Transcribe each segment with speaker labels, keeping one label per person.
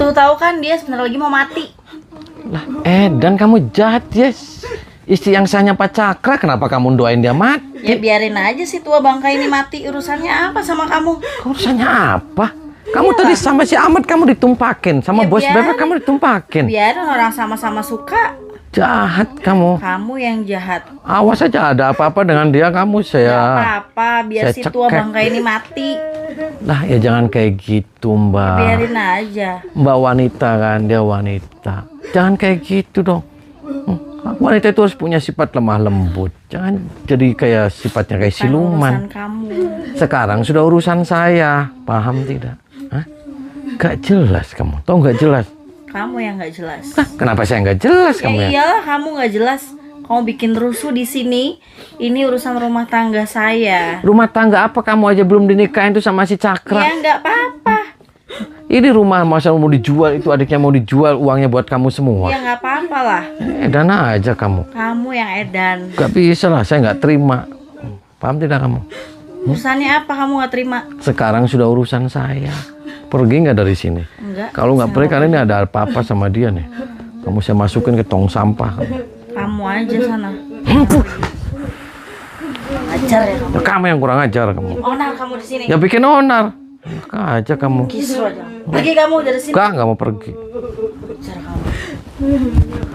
Speaker 1: Tuh tahu kan dia sebentar lagi mau mati.
Speaker 2: Lah, dan kamu jahat, Yes. Istri yang sayangnya Pak Cakra, kenapa kamu doain dia mati?
Speaker 1: Ya biarin aja si tua bangka ini mati. Urusannya apa sama kamu?
Speaker 2: Urusannya apa? Kamu tadi sama si Ahmad kamu ditumpakin, sama bos Bebek kamu ditumpakin.
Speaker 1: Biarin orang sama-sama suka.
Speaker 2: Jahat kamu.
Speaker 1: Kamu yang jahat.
Speaker 2: Awas aja ada apa-apa dengan dia kamu saya.
Speaker 1: Gak apa-apa, biar si tua bangka ini mati.
Speaker 2: Lah ya jangan kayak gitu Mbak.
Speaker 1: Biarin aja.
Speaker 2: Mbak wanita kan, dia wanita. Jangan kayak gitu dong. Wanita itu harus punya sifat lemah lembut. Jangan jadi kayak sifatnya kayak siluman.
Speaker 1: Urusan kamu.
Speaker 2: Sekarang sudah urusan saya, paham tidak? Hah? Gak jelas kamu, tau gak jelas?
Speaker 1: Kamu yang gak jelas.
Speaker 2: Hah, kenapa saya gak jelas kamu ya?
Speaker 1: Iyalah kamu gak jelas. Kamu bikin rusuh di sini. Ini urusan rumah tangga saya.
Speaker 2: Rumah tangga apa kamu aja belum dinikahin tuh sama si Cakra?
Speaker 1: Ya nggak apa-apa.
Speaker 2: Ini rumah masa mau dijual, itu adiknya mau dijual, uangnya buat kamu semua.
Speaker 1: Ya nggak apa-apa lah.
Speaker 2: Edan aja kamu.
Speaker 1: Kamu yang edan.
Speaker 2: Gak bisa lah, saya nggak terima. Paham tidak kamu?
Speaker 1: Urusannya apa kamu nggak terima?
Speaker 2: Sekarang sudah urusan saya. Pergi nggak dari sini?
Speaker 1: Enggak.
Speaker 2: Kalau nggak pergi, karena ini ada apa-apa sama dia nih. Kamu saya masukin ke tong sampah.
Speaker 1: Kamu aja sana. Ajar ya kamu.
Speaker 2: Kamu yang kurang ajar kamu.
Speaker 1: Onar kamu di sini.
Speaker 2: Ya bikin onar. Enak aja kamu.
Speaker 1: Kisru aja. Pergi kamu dari sini.
Speaker 2: Nggak mau pergi.
Speaker 1: Ajar kamu.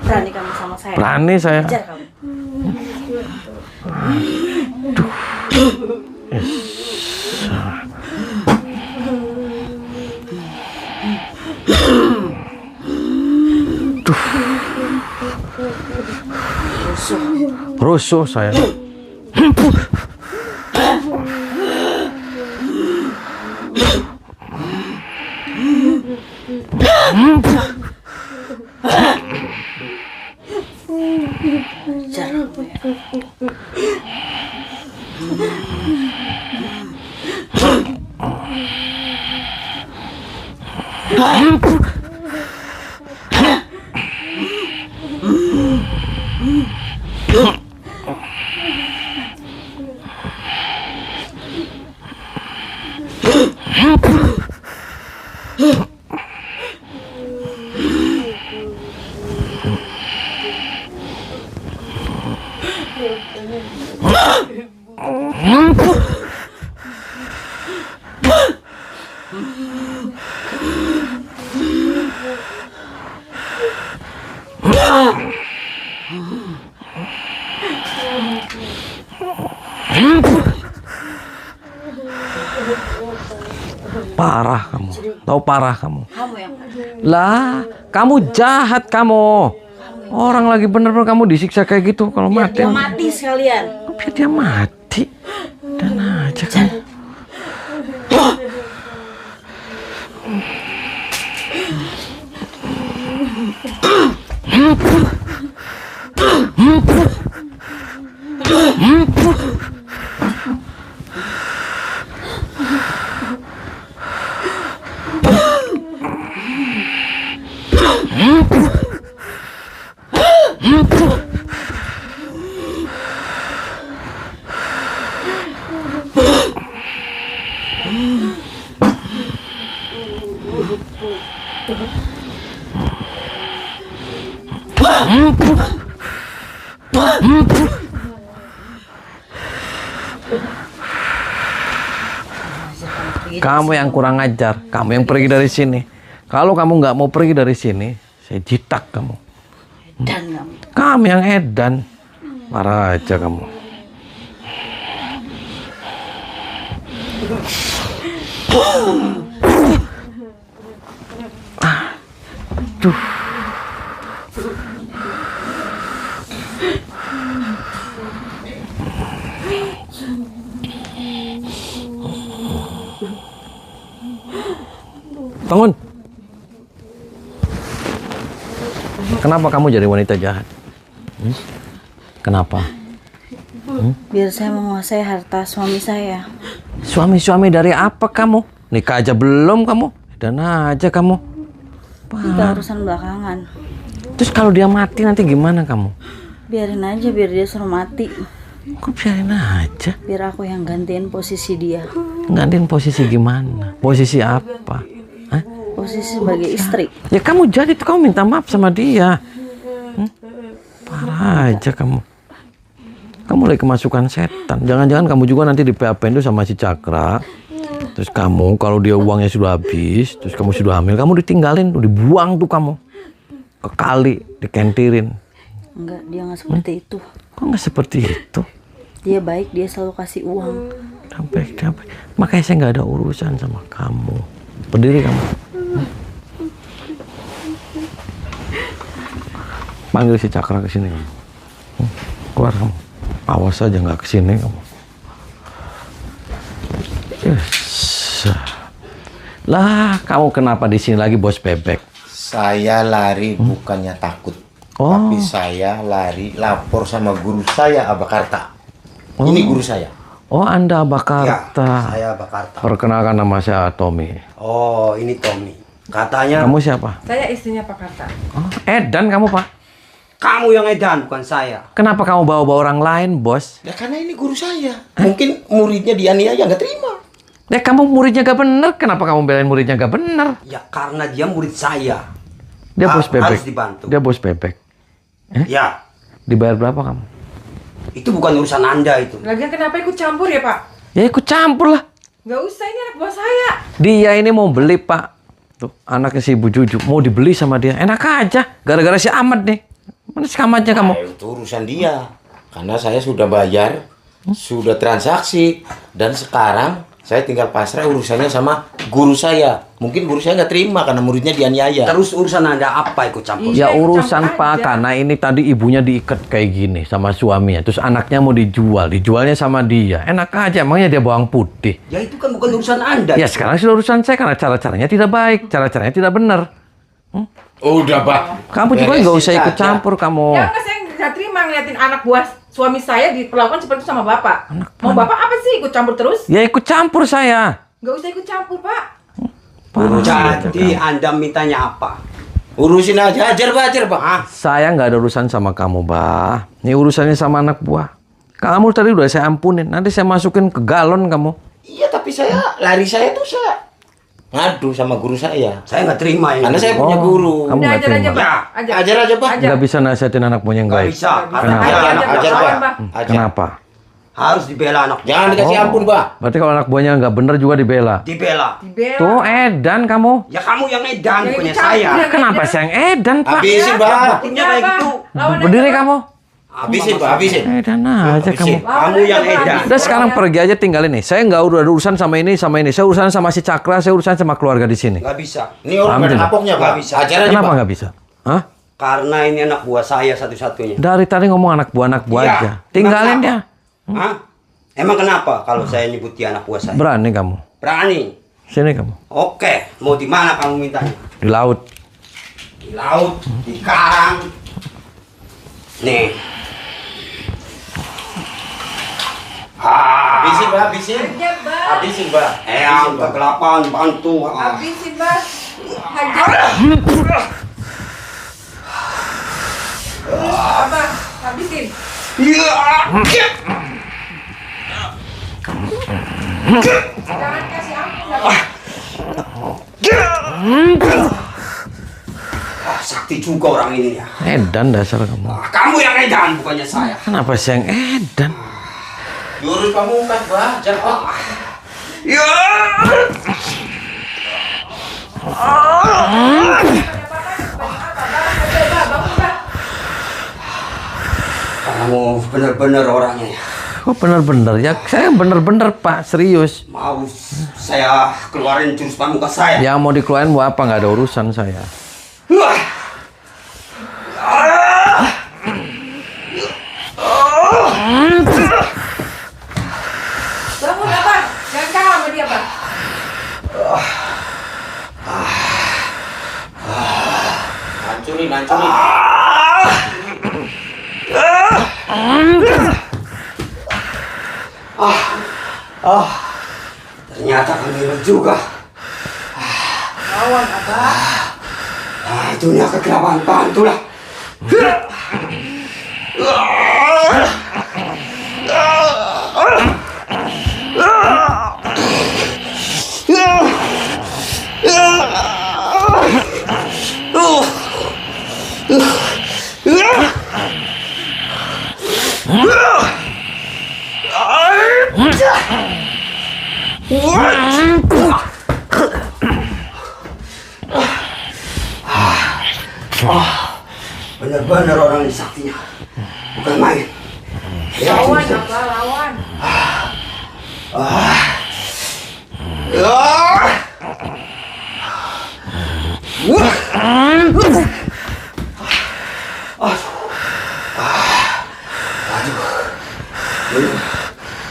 Speaker 1: Berani kamu sama saya.
Speaker 2: Berani saya.
Speaker 1: Ajar kamu.
Speaker 2: Rusuh saya.
Speaker 1: Ajar kamu ya.
Speaker 2: Parah kamu. Tahu parah kamu.
Speaker 1: Kamu yang
Speaker 2: Lah, kamu jahat kamu. Orang lagi bener-bener kamu disiksa kayak gitu kalau
Speaker 1: biar
Speaker 2: mati.
Speaker 1: dia mati sekalian.
Speaker 2: Biar dia mati. Dan aja kamu. Kamu yang kurang ajar, kamu yang pergi dari sini. Kalau kamu nggak mau pergi dari sini, saya jitak kamu.
Speaker 1: Dan kamu.
Speaker 2: Kamu yang edan, marah aja kamu. Aduh. Bangun. Kenapa kamu jadi wanita jahat? Kenapa?
Speaker 1: Biar saya menguasai harta suami saya.
Speaker 2: Suami-suami dari apa kamu? Nikah aja belum kamu? Dan aja kamu.
Speaker 1: Itu urusan belakangan.
Speaker 2: Terus kalau dia mati nanti gimana kamu?
Speaker 1: Biarin aja, biar dia suruh mati.
Speaker 2: Kok biarin aja?
Speaker 1: Biar aku yang gantiin posisi dia.
Speaker 2: Gantiin posisi gimana? Posisi apa? Hah?
Speaker 1: posisi sebagai istri.
Speaker 2: Ya kamu jadi tuh, kamu minta maaf sama dia. Parah aja kamu. Kamu lagi kemasukan setan. Jangan-jangan kamu juga nanti di PHP itu sama si Cakra. Terus kamu kalau dia uangnya sudah habis, terus kamu sudah hamil, kamu ditinggalin, dibuang tuh kamu ke kali, dikentirin.
Speaker 1: Enggak, dia nggak seperti itu.
Speaker 2: Kok nggak seperti itu?
Speaker 1: Dia baik, dia selalu kasih uang.
Speaker 2: Sampai. Makanya saya nggak ada urusan sama kamu. Berdiri kamu. Panggil si Cakra ke sini kamu. Keluar kamu. Awas aja nggak ke sini kamu. Lah, kamu kenapa di sini lagi, Bos Bebek?
Speaker 3: Saya lari bukannya takut.
Speaker 2: Oh.
Speaker 3: Tapi saya lari lapor sama guru saya Abakarta. Ini guru saya.
Speaker 2: Oh, Anda
Speaker 4: Ya,
Speaker 2: Abakarta.
Speaker 4: saya Abakarta.
Speaker 2: Perkenalkan, nama saya Tommy.
Speaker 4: Oh, ini Tommy. Katanya
Speaker 2: Kamu siapa?
Speaker 5: Saya istrinya Pak Karta.
Speaker 2: Oh, Edan kamu, Pak.
Speaker 4: kamu yang edan, bukan saya.
Speaker 2: Kenapa kamu bawa-bawa orang lain, Bos?
Speaker 3: Ya karena ini guru saya. Mungkin muridnya dianiaya nggak terima.
Speaker 2: Ya kamu muridnya gak bener, kenapa kamu belain muridnya gak bener?
Speaker 4: Ya karena dia murid saya.
Speaker 2: Dia Bos Bebek.
Speaker 4: Harus dibantu.
Speaker 2: Dia Bos Bebek.
Speaker 4: Ya,
Speaker 2: Dibayar berapa kamu?
Speaker 4: itu bukan urusan Anda itu.
Speaker 5: Lagian kenapa ikut campur ya Pak?
Speaker 2: Ya ikut campur lah.
Speaker 5: Nggak usah, ini anak buah saya.
Speaker 2: Dia ini mau beli, Pak. Tuh, anaknya si Ibu Juju mau dibeli sama dia. Enak aja, gara-gara si Ahmad nih. Mana si Ahmadnya kamu?
Speaker 3: Nah, itu urusan dia. Karena saya sudah bayar, sudah transaksi, dan sekarang saya tinggal pasrah urusannya sama guru saya. Mungkin guru saya nggak terima karena muridnya dianiaya.
Speaker 4: Terus urusan Anda apa ikut campur?
Speaker 2: Ya
Speaker 5: Iya,
Speaker 2: urusan
Speaker 5: campur
Speaker 2: Pak,
Speaker 5: aja.
Speaker 2: karena ini tadi ibunya diikat kayak gini sama suaminya. Terus anaknya mau dijualnya sama dia. Enak aja, emangnya dia bawang putih.
Speaker 4: Ya itu kan bukan urusan Anda.
Speaker 2: Ya sekarang sudah urusan saya karena cara-caranya tidak baik, cara-caranya tidak benar.
Speaker 3: Udah, Pak.
Speaker 2: Kamu juga
Speaker 3: Beresin
Speaker 2: nggak usah ikut
Speaker 3: saja.
Speaker 2: campur kamu.
Speaker 5: Ya nggak, saya nggak terima ngeliatin anak buah suami saya diperlakukan seperti itu sama Bapak. Mau Bapak apa sih ikut campur terus?
Speaker 2: Ya ikut campur saya.
Speaker 5: Nggak usah ikut campur Pak.
Speaker 2: Parah aja
Speaker 4: Jadi
Speaker 2: kamu.
Speaker 4: Anda mintanya apa?
Speaker 3: Urusin aja, ajar, Pak.
Speaker 4: Hah?
Speaker 2: Saya nggak ada urusan sama kamu, Bah. Ini urusannya sama anak buah. Kamu tadi udah saya ampunin. Nanti saya masukin ke galon kamu.
Speaker 3: Iya, tapi lari saya tuh saya ngadu sama guru saya.
Speaker 4: Saya nggak terima ini.
Speaker 3: Karena saya punya guru.
Speaker 2: Kamu
Speaker 5: Udah
Speaker 2: nggak
Speaker 5: ajar aja
Speaker 2: terima.
Speaker 5: Pak. Ajar.
Speaker 3: Ajar aja, Pak.
Speaker 2: Nggak bisa nasihatin anak buahnya yang
Speaker 4: Nggak
Speaker 2: baik.
Speaker 4: bisa. Karena
Speaker 2: Kenapa?
Speaker 5: Ajar,
Speaker 3: Ajar,
Speaker 5: ajar,
Speaker 3: Pak.
Speaker 5: Pak.
Speaker 3: Ajar.
Speaker 2: Kenapa?
Speaker 4: harus dibela anak.
Speaker 3: Jangan dikasih ampun, Pak.
Speaker 2: Berarti kalau anak buahnya nggak bener juga dibela.
Speaker 4: Dibela.
Speaker 5: Dibela.
Speaker 2: Tuh Edan kamu.
Speaker 4: Ya kamu yang edan,
Speaker 5: Ya,
Speaker 4: punya
Speaker 5: ikut
Speaker 4: saya.
Speaker 5: campur.
Speaker 2: Kenapa saya yang Edan, Pak?
Speaker 3: Habisin, Pak.
Speaker 4: Buktinya kayak gitu.
Speaker 2: Berdiri kamu.
Speaker 3: Habisin, Pak. Habisin.
Speaker 2: Edan aja kamu.
Speaker 4: Kamu yang edan.
Speaker 2: Udah sekarang pergi aja, tinggalin nih. Saya nggak udah ada urusan sama ini. Saya urusan sama si Cakra, saya urusan sama keluarga di sini.
Speaker 4: Nggak bisa.
Speaker 3: Ini orang
Speaker 2: Ambil.
Speaker 3: kapoknya, Pak.
Speaker 4: Nggak bisa.
Speaker 3: Ajar aja,
Speaker 2: Kenapa
Speaker 3: Pak.
Speaker 2: nggak bisa? Hah?
Speaker 4: Karena ini anak buah saya satu-satunya.
Speaker 2: Dari tadi ngomong anak buah
Speaker 4: Iya.
Speaker 2: aja. Tinggalin dia.
Speaker 4: Hah? Emang kenapa kalau saya nyebut dia anak buah saya?
Speaker 2: Berani kamu.
Speaker 4: Berani.
Speaker 2: Sini kamu.
Speaker 4: Oke, mau di mana kamu mintanya?
Speaker 2: Di laut.
Speaker 4: Di laut, di karang. Nih.
Speaker 3: Habisin, Pak. Habisin.
Speaker 5: Hajar, Bang.
Speaker 3: Habisin, Pak.
Speaker 4: Eyang, kegelapan, bantu.
Speaker 5: Habisin, Bang. Hajar. Apa? Habisin. Jangan kasih ampun.
Speaker 4: Sakti juga orang ini ya.
Speaker 2: Edan dasar kamu.
Speaker 4: Kamu yang edan, bukannya saya.
Speaker 2: Kenapa saya yang Edan?
Speaker 3: Jurus pamungkas, Pak. Ajar, Pak.
Speaker 4: Ya. Kamu benar-benar orangnya ya.
Speaker 2: Kok bener-bener ya? Saya bener-bener Pak, serius.
Speaker 4: Mau saya keluarin jurus pamungkas saya.
Speaker 2: Yang mau dikeluarin mau apa? Nggak ada urusan saya.
Speaker 4: Wah.
Speaker 5: Bangun apa? Jangan kalah sama dia, Pak.
Speaker 3: Hancurin, hancurin.
Speaker 4: Ternyata kamu hebat juga.
Speaker 5: Lawan apa?
Speaker 4: Dunia kegelapan bantulah. Benar-benar orang ini saktinya. Bukan main.
Speaker 5: Lawan apa lawan?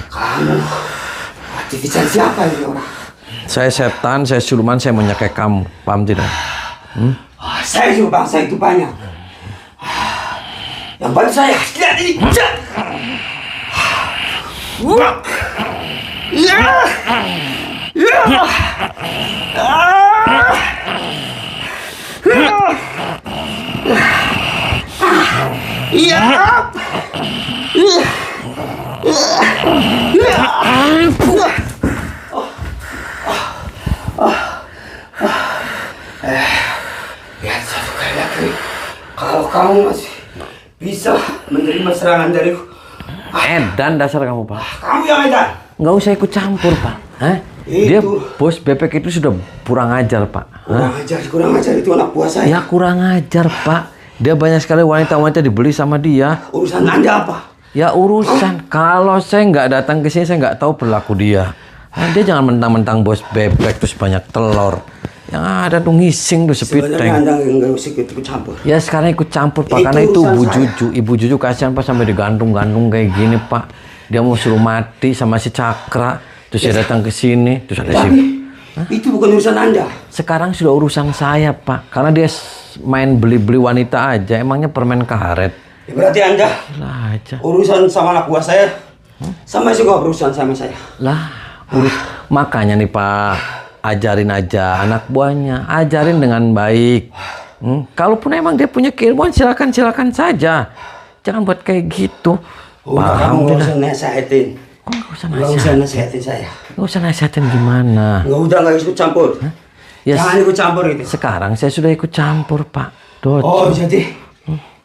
Speaker 4: Kamu aktivitas siapa ini orang?
Speaker 2: Saya setan, saya siluman, saya menyakai kamu. Paham tidak?
Speaker 4: Saya juga bangsa itu banyak. Yang bantu saya, lihat ini. Lihat satu kali lagi. Kalau kamu masih bisa menerima serangan dariku,
Speaker 2: Edan dasar kamu, Pak.
Speaker 4: kamu yang edan.
Speaker 2: Nggak usah ikut campur, Pak. Hah? Dia bos bebek itu sudah kurang ajar, Pak.
Speaker 4: Kurang ajar itu anak buah saya.
Speaker 2: Ya kurang ajar, Pak. Dia banyak sekali wanita-wanita dibeli sama dia.
Speaker 4: Urusan Anda apa?
Speaker 2: Ya urusan. Kalau saya nggak datang ke sini, saya nggak tahu perilaku dia. Dia jangan mentang-mentang bos bebek terus banyak telur. Yang ada tuh ngising tuh
Speaker 4: Sebenarnya
Speaker 2: sepiteng.
Speaker 4: Anda nggak usah ikut campur.
Speaker 2: Ya sekarang ikut campur, Pak.
Speaker 4: Itu
Speaker 2: Karena itu
Speaker 4: urusan
Speaker 2: Bu
Speaker 4: saya.
Speaker 2: Juju. Ibu Juju kasihan, Pak, sampai digantung-gantung kayak gini, Pak. Dia mau suruh mati sama si Cakra. Terus dia datang ke sini. Terus ada si...
Speaker 4: Tapi itu bukan urusan Anda.
Speaker 2: Sekarang sudah urusan saya, Pak. Karena dia main beli-beli wanita aja. Emangnya permen karet.
Speaker 4: Ya, berarti Anda
Speaker 2: Lah aja.
Speaker 4: urusan sama anak buah saya sama juga urusan sama saya.
Speaker 2: Lah, makanya nih, Pak. Ajarin aja anak buahnya. Ajarin dengan baik. Kalaupun emang dia punya keilmuan, silakan saja. Jangan buat kayak gitu.
Speaker 4: Udah kamu nggak usah nasihatin.
Speaker 2: Kok nggak usah
Speaker 4: Nggak usah nasihatin saya.
Speaker 2: Nggak usah nasihatin gimana?
Speaker 4: Nggak ikut campur.
Speaker 2: Ya,
Speaker 4: Jangan ikut campur itu.
Speaker 2: sekarang saya sudah ikut campur, Pak.
Speaker 4: Oh, jadi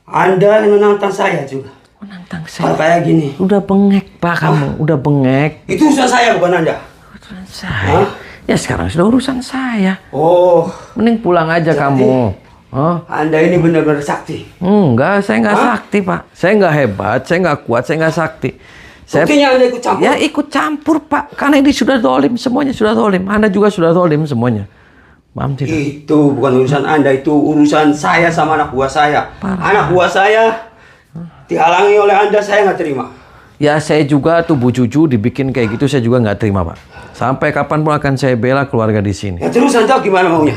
Speaker 4: Anda yang menantang saya juga.
Speaker 2: Menantang
Speaker 4: Kalau
Speaker 2: saya.
Speaker 4: kayak gini.
Speaker 2: Udah bengek, Pak, kamu. Udah bengek.
Speaker 4: Itu urusan saya bukan Anda.
Speaker 2: Urusan saya. Ya sekarang sudah urusan saya.
Speaker 4: Oh,
Speaker 2: Mending pulang aja kamu. Oh.
Speaker 4: Anda ini benar-benar sakti.
Speaker 2: Enggak, saya nggak sakti, Pak. Saya nggak hebat, saya nggak kuat, saya nggak sakti. Saya
Speaker 4: Buktinya Anda ikut campur.
Speaker 2: ya ikut campur, Pak. Karena ini sudah dolim, semuanya sudah dolim. Anda juga sudah dolim semuanya. Paham tidak?
Speaker 4: Itu bukan urusan Anda, itu urusan saya sama anak buah saya. Anak buah saya dihalangi oleh Anda, saya nggak terima.
Speaker 2: Ya saya juga tuh Bu Juju dibikin kayak gitu, saya juga nggak terima, Pak. Sampai kapanpun akan saya bela keluarga di sini.
Speaker 4: Ya terus Anda gimana maunya?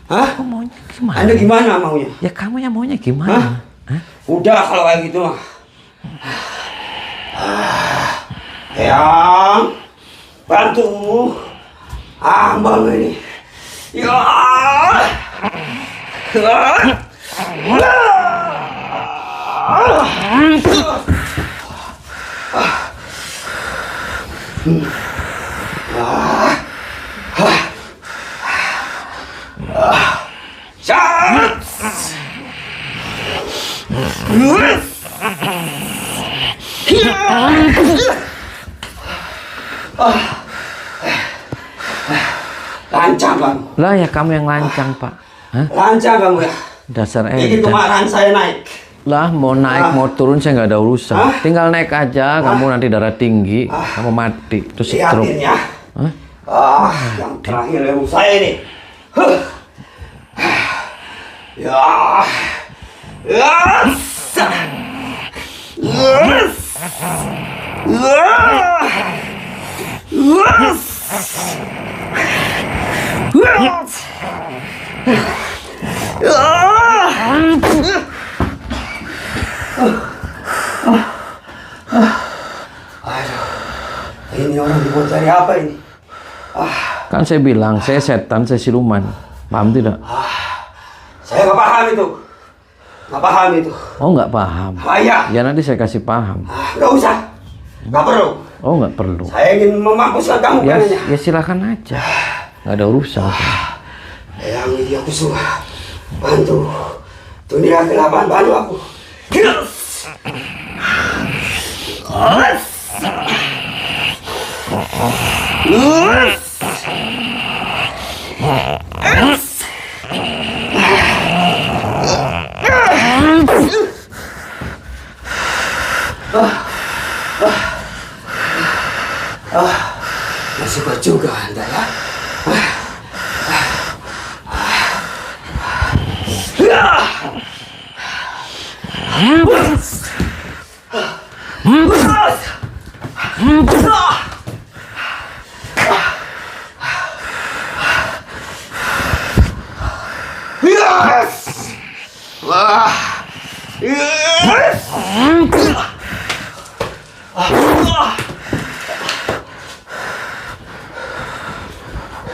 Speaker 4: Hah?
Speaker 2: Kamu maunya gimana?
Speaker 4: Anda gimana maunya?
Speaker 2: Ya kamu yang maunya gimana? Hah?
Speaker 4: Udah kalau kayak gitu mah. Yang bantu ambang ini. Ya. Lancang kamu.
Speaker 2: Lah ya kamu yang lancang, Pak. Hah?
Speaker 4: Lancang kamu ya.
Speaker 2: Dasar
Speaker 4: Ini
Speaker 2: edan.
Speaker 4: kemarahan saya naik.
Speaker 2: Lah mau naik mau turun saya nggak ada urusan. Tinggal naik aja. Kamu nanti darah tinggi, kamu mati terus stroke.
Speaker 4: Lihatin ya.
Speaker 2: Hah?
Speaker 4: Yang terakhir ilmu saya ini. Ya. Yes. Yes. Yes. Ini orang dibuat cari apa ini?
Speaker 2: Kan saya bilang saya setan, saya siluman. Paham tidak?
Speaker 4: Saya nggak paham itu. Nggak paham itu.
Speaker 2: Oh nggak paham.
Speaker 4: Ayah,
Speaker 2: Ya nanti saya kasih paham.
Speaker 4: nggak usah. Nggak perlu.
Speaker 2: Oh nggak perlu.
Speaker 4: Saya ingin memampuskan kamu
Speaker 2: Ya,
Speaker 4: katanya.
Speaker 2: ya silakan aja. Nggak ada urusan.
Speaker 4: Yang ini aku suka. Bantu. Dunia kelapan bantu aku.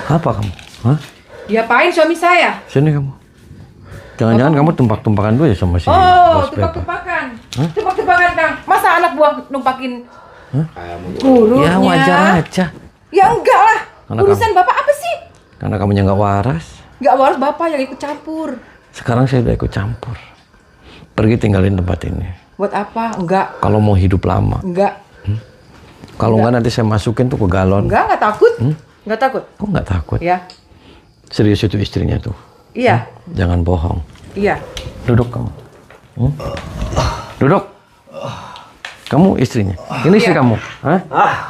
Speaker 2: Apa kamu? Hah?
Speaker 5: Diapain suami saya?
Speaker 2: Sini kamu. Jangan-jangan kamu tumpak-tumpakan dulu ya sama si
Speaker 5: Oh,
Speaker 2: bos bebek.
Speaker 5: tumpak-tumpakan. Tumpak-tumpakan, Kang. Masa anak buah numpakin
Speaker 3: Kamu
Speaker 5: gurunya?
Speaker 2: Ya wajar aja.
Speaker 5: Ya enggak lah.
Speaker 2: Anak
Speaker 5: Urusan Bapak apa sih?
Speaker 2: Karena kamunya nggak waras.
Speaker 5: Enggak harus Bapak yang ikut campur.
Speaker 2: Sekarang saya udah ikut campur. Pergi tinggalin tempat ini.
Speaker 5: Buat apa? Enggak.
Speaker 2: Kalau mau hidup lama.
Speaker 5: Enggak.
Speaker 2: Kalau nggak nanti saya masukin tuh ke galon.
Speaker 5: Enggak takut. Enggak takut.
Speaker 2: Kok nggak takut?
Speaker 5: Ya.
Speaker 2: Serius itu istrinya tuh.
Speaker 5: Iya.
Speaker 2: Jangan bohong.
Speaker 5: Iya.
Speaker 2: Duduk kamu. Duduk. Kamu istrinya. Ini istri kamu. Hah?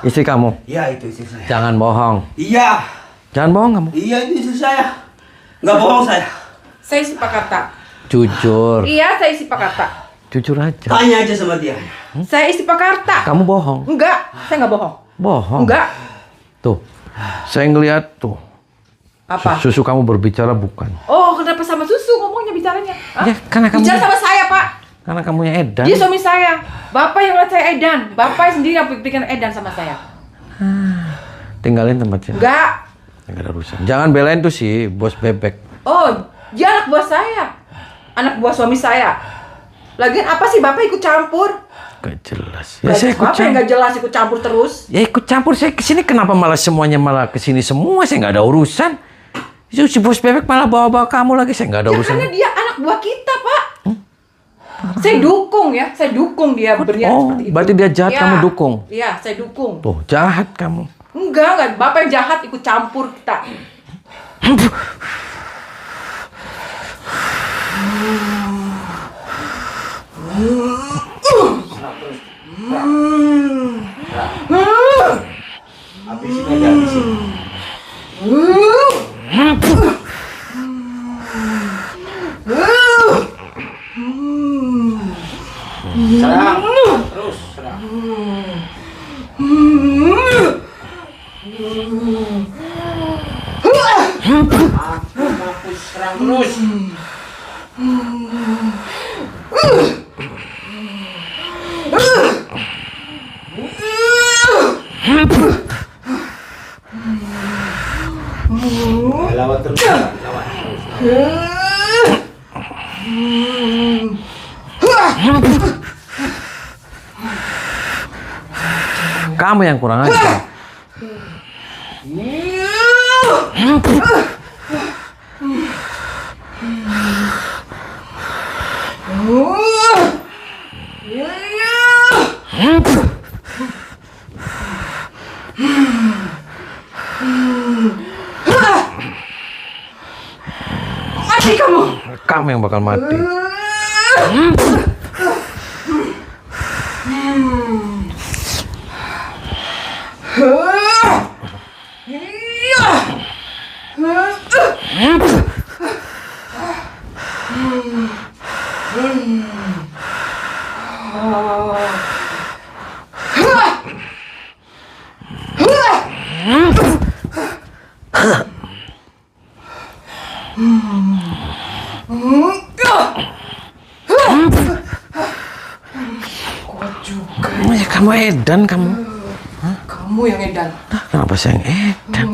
Speaker 2: Istri kamu.
Speaker 4: Iya, itu istri saya.
Speaker 2: Jangan bohong.
Speaker 4: Iya.
Speaker 2: Jangan bohong kamu.
Speaker 4: Iya, itu istri saya. Nggak bohong saya.
Speaker 5: Saya isi Pakarta.
Speaker 2: Jujur.
Speaker 5: Iya, saya isi Pakarta.
Speaker 2: Jujur aja.
Speaker 4: Tanya aja sama dia.
Speaker 5: Saya isi Pakarta.
Speaker 2: Kamu bohong.
Speaker 5: Enggak, saya enggak bohong.
Speaker 2: Bohong.
Speaker 5: Enggak.
Speaker 2: Tuh. Saya ngeliat tuh.
Speaker 5: Apa?
Speaker 2: Susu kamu berbicara bukan.
Speaker 5: Oh, kenapa sama susu ngomongnya bicaranya? Hah?
Speaker 2: Ya, karena kamu-
Speaker 5: Bicara sama saya, Pak.
Speaker 2: Karena kamunya edan.
Speaker 5: Dia suami saya. Bapak yang lihat saya edan. Bapak sendiri yang bikin edan sama saya.
Speaker 2: Tinggalin tempatnya.
Speaker 5: Enggak.
Speaker 2: Nggak ada urusan. Jangan belain tuh si bos bebek.
Speaker 5: Oh, dia anak buah saya. Anak buah suami saya. Lagian apa sih Bapak ikut campur?
Speaker 2: Gak jelas. Ya saya ikut
Speaker 5: Bapak yang
Speaker 2: campur.
Speaker 5: nggak jelas ikut campur terus.
Speaker 2: Ya ikut campur. Saya kesini kenapa malah semuanya malah kesini semua? Saya nggak ada urusan. Itu si bos bebek malah bawa-bawa kamu lagi. Saya nggak ada
Speaker 5: Ya
Speaker 2: urusan.
Speaker 5: karena dia anak buah kita, Pak. Saya dukung ya. Saya dukung dia berniat
Speaker 2: Oh,
Speaker 5: seperti itu.
Speaker 2: berarti dia jahat,
Speaker 5: Ya.
Speaker 2: kamu dukung?
Speaker 5: Iya, saya dukung.
Speaker 2: Tuh jahat kamu.
Speaker 5: Enggak. Bapak yang jahat ikut campur kita.
Speaker 3: habisin aja, habisin. Serang, terus serang. Mampus, serang terus. Lawan terus, lawan terus.
Speaker 2: Kamu yang kurang ajar.
Speaker 5: Mati kamu.
Speaker 2: Kamu yang bakal mati. Ya, kamu edan kamu.
Speaker 5: Kamu yang edan.
Speaker 2: Kenapa saya yang edan?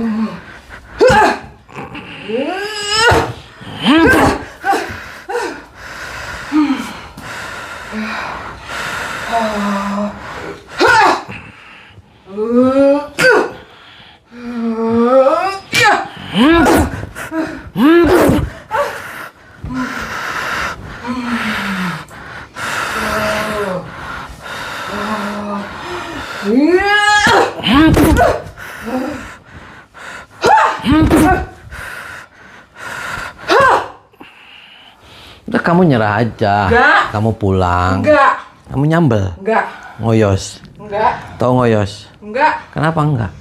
Speaker 2: Udah kamu nyerah aja.
Speaker 5: Enggak.
Speaker 2: Kamu pulang.
Speaker 5: Enggak.
Speaker 2: Kamu nyambel.
Speaker 5: Enggak.
Speaker 2: Ngoyos.
Speaker 5: Enggak.
Speaker 2: Tahu ngoyos?
Speaker 5: Enggak.
Speaker 2: Kenapa enggak?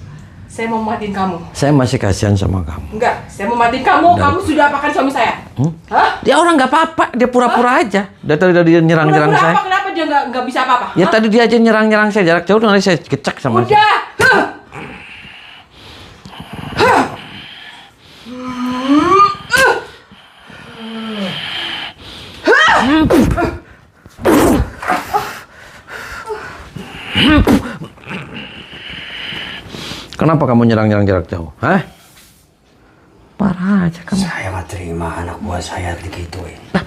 Speaker 5: Saya mau matiin kamu.
Speaker 2: Saya masih kasihan sama kamu.
Speaker 5: Enggak, saya mau matiin kamu. Kamu sudah apakan suami saya? Hah?
Speaker 2: Dia orang nggak apa-apa, dia pura-pura aja. Dari tadi dia nyerang-nyerang
Speaker 5: Pura-pura
Speaker 2: saya.
Speaker 5: apa? Kenapa dia nggak bisa apa-apa?
Speaker 2: Ya tadi dia aja nyerang-nyerang saya jarak jauh, nanti saya kecek sama dia.
Speaker 5: Udah.
Speaker 2: Kenapa kamu nyerang-nyerang jarak jauh? Hah? Parah aja kamu.
Speaker 4: Saya nggak terima anak buah saya digituin.
Speaker 2: Nah,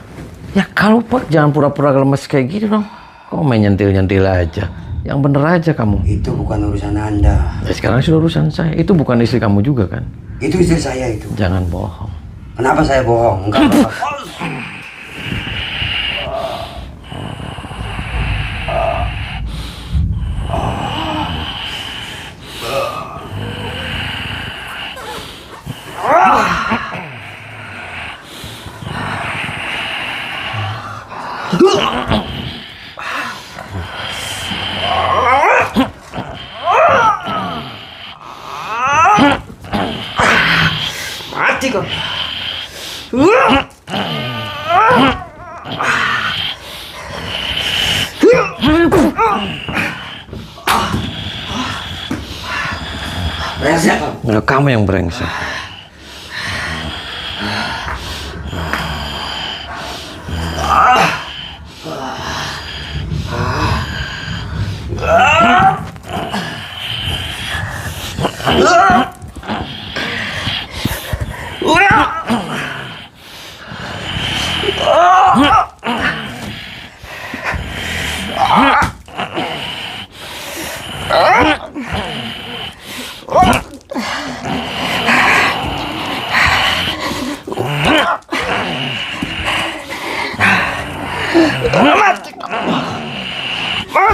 Speaker 2: ya kalau Pak jangan pura-pura lemes kayak gitu dong. Kok main nyentil-nyentil aja? Yang bener aja kamu.
Speaker 4: Itu bukan urusan Anda.
Speaker 2: Ya, sekarang sudah urusan saya. Itu bukan istri kamu juga kan?
Speaker 4: Itu istri saya itu.
Speaker 2: Jangan bohong.
Speaker 4: Kenapa saya bohong? Enggak apa-apa. Mati kau. Brengsek kamu.
Speaker 2: Nah, kamu yang brengsek.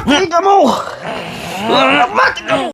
Speaker 2: Mati kamu! Mati kamu!